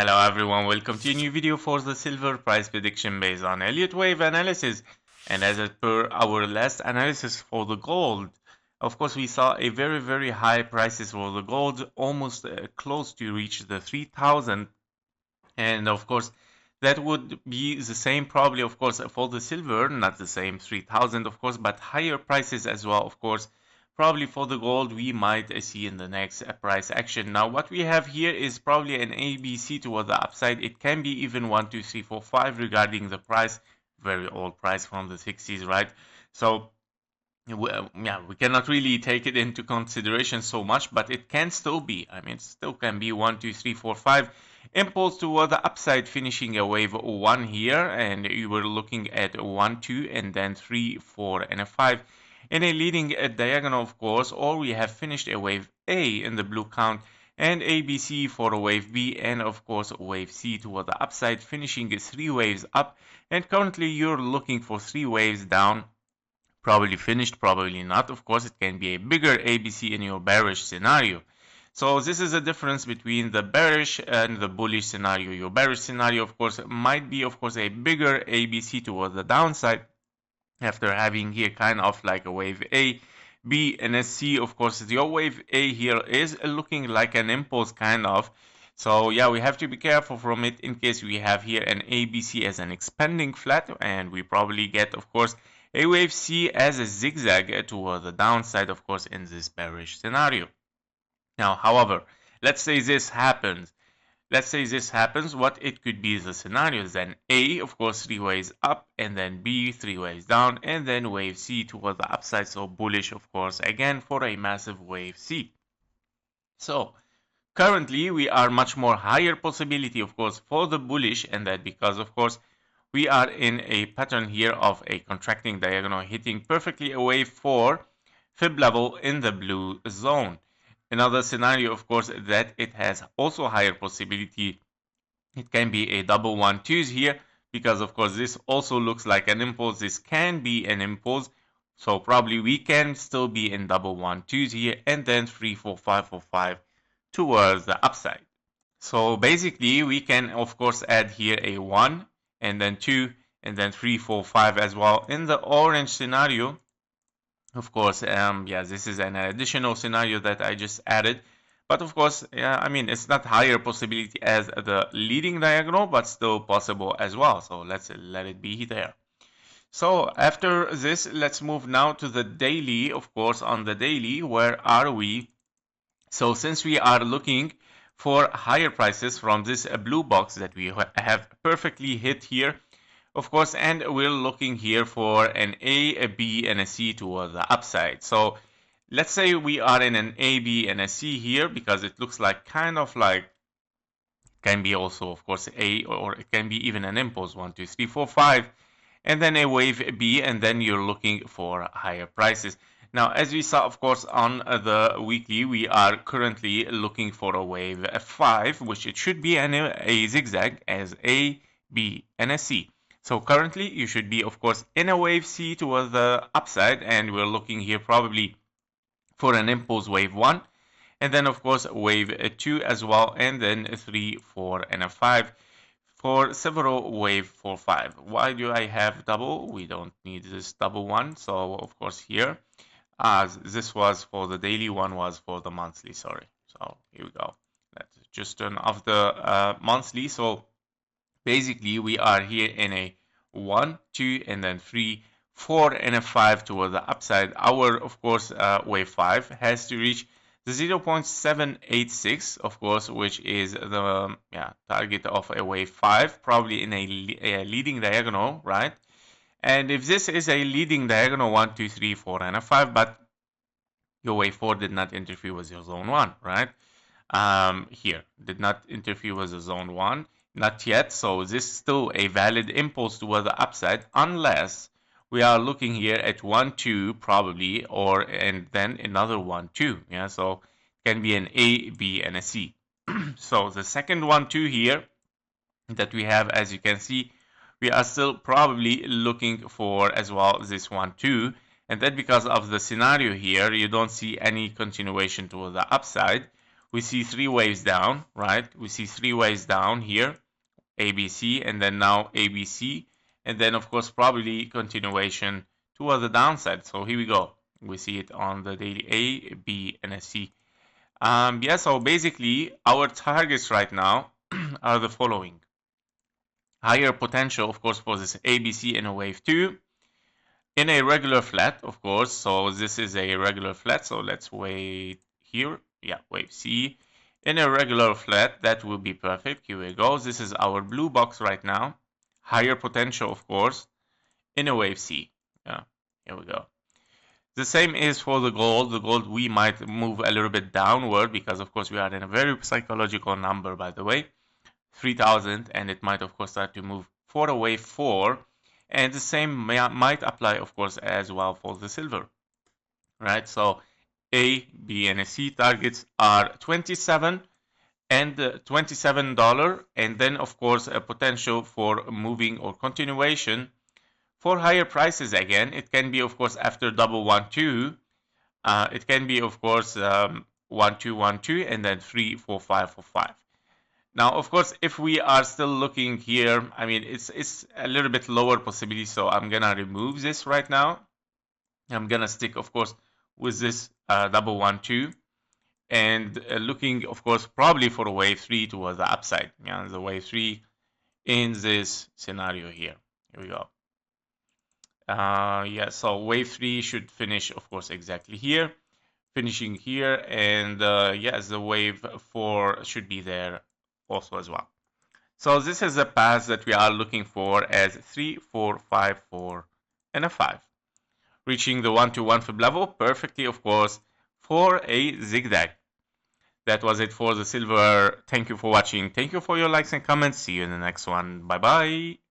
Hello everyone, welcome to a new video for the silver price prediction based on Elliott wave analysis. And as per our last analysis for the gold, of course we saw a very high prices for the gold, almost close to reach the 3000. And of course that would be the same probably of course for the silver, not the same 3000 of course, but higher prices as well of course. Probably for the gold we might see in the next price action. Now what we have here is probably an ABC toward the upside. It can be even 1 2 3 4 5 regarding the price, very old price from the 60s, right? So we cannot really take it into consideration so much, but it can still be, I mean, it still can be 1 2 3 4 5 impulse toward the upside, finishing a wave 1 here, and you were looking at 1 2 and then 3 4 and a 5 in a leading diagonal of course, or we have finished a wave A in the blue count and ABC for a wave B, and of course wave C toward the upside, finishing 3 waves up, and currently you're looking for 3 waves down. Probably finished, probably not. Of course, it can be a bigger ABC in your bearish scenario. So this is a difference between the bearish and the bullish scenario. Your bearish scenario, of course, might be, of course, a bigger ABC towards the downside after having here kind of like a wave A, B, and a C. Of course, your wave A here is looking like an impulse kind of. So yeah, we have to be careful from it in case we have here an ABC as an expanding flat, and we probably get, of course, a wave C as a zigzag toward the downside, of course, in this bearish scenario. Now, however, let's say this happens. What it could be the scenarios then: A, of course, 3 waves up, and then B, 3 waves down, and then wave C toward the upside, so bullish, of course, again for a massive wave C. So currently we are much more higher possibility, of course, for the bullish, and that because, of course, we are in a pattern here of a contracting diagonal hitting perfectly a wave 4 fib level in the blue zone. Another scenario, of course, that it has also higher possibility. It can be a double 1 2s here, because of course this also looks like an impulse. This can be an impulse, so probably we can still be in double 1 2s here, and then 3 4 5 4 5 towards the upside. So basically we can of course add here a 1 and then 2 and then 3 4 5 as well in the orange scenario. Of course, yeah, this is an additional scenario that I just added. But of course, yeah, I mean, it's not higher possibility as the leading diagonal, but still possible as well. So let's let it be there. So after this, let's move now to the daily. Of course, on the daily, where are we? So since we are looking for higher prices from this blue box that we have perfectly hit here, of course, and we're looking here for an A, B, and a C toward the upside. So let's say we are in an A, B, and a C here, because it looks like kind of like, can be also, of course, A, or it can be even an impulse, 1, 2, 3, 4, 5, and then a wave B, and then you're looking for higher prices. Now, as we saw, of course, on the weekly, we are currently looking for a wave 5, which it should be a zigzag as A, B, and a C. So currently you should be, of course, in a wave C towards the upside, and we're looking here probably for an impulse wave 1, and then of course wave 2 as well, and then 3, 4, and a 5 for several wave 4, 5. Why do I have double? We don't need this double one. So of course here, as this was for the daily, one was for the monthly, sorry. So here we go. Let's just turn off the monthly. So basically we are here in a 1, 2, and then 3, 4, and a 5 toward the upside. Our, of course, wave 5 has to reach the 0.786, of course, which is the target of a wave 5, probably in a leading diagonal, right? And if this is a leading diagonal, 1, 2, 3, 4, and a 5, but your wave 4 did not interfere with your zone 1, right? Here, did not interfere with the zone 1. Not yet, so this is still a valid impulse toward the upside, unless we are looking here at 1, 2 probably, and then another 1, 2. Yeah, so it can be an A, B, and a C. So the second 1, 2 here that we have, as you can see, we are still probably looking for as well this 1, 2, and that because of the scenario here, you don't see any continuation toward the upside. we see 3 waves down, right? We see 3 waves down here, ABC, and then now ABC, and then of course probably continuation toward the downside. So here we go. We see it on the daily A, B, and a C. Yeah, so basically our targets right now are the following. Higher potential, of course, for this ABC in a wave 2. In a regular flat, of course, so this is a regular flat, so let's wait here. Yeah, wave C. In a regular flat, that will be perfect. Here we go. This is our blue box right now. Higher potential, of course, in a wave C. Yeah, here we go. The same is for the gold. The gold, we might move a little bit downward because, of course, we are in a very psychological number, by the way, 3,000, and it might, of course, start to move for a wave 4. And the same might apply, of course, as well for the silver, right? So A, B, and C targets are 27 and $27, and then, of course, a potential for moving or continuation for higher prices again. It can be, of course, after double 1-2. It can be, of course, 1-2-1-2, and then 3-4-5-4-5. Now, of course, if we are still looking here, I mean, it's a little bit lower possibility, so I'm gonna remove this right now. I'm gonna stick, of course, with this double 1-2, and looking, of course, probably for a wave 3 towards the upside. Yeah, the wave 3 in this scenario here. Here we go. Yeah, so wave 3 should finish, of course, exactly here, finishing here, and yes, the wave 4 should be there also as well. So this is the path that we are looking for as 3, 4, 5, 4, and a 5. Reaching the 1-to-1 fib level perfectly, of course, for a zigzag. That was it for the silver. Thank you for watching. Thank you for your likes and comments. See you in the next one. Bye bye.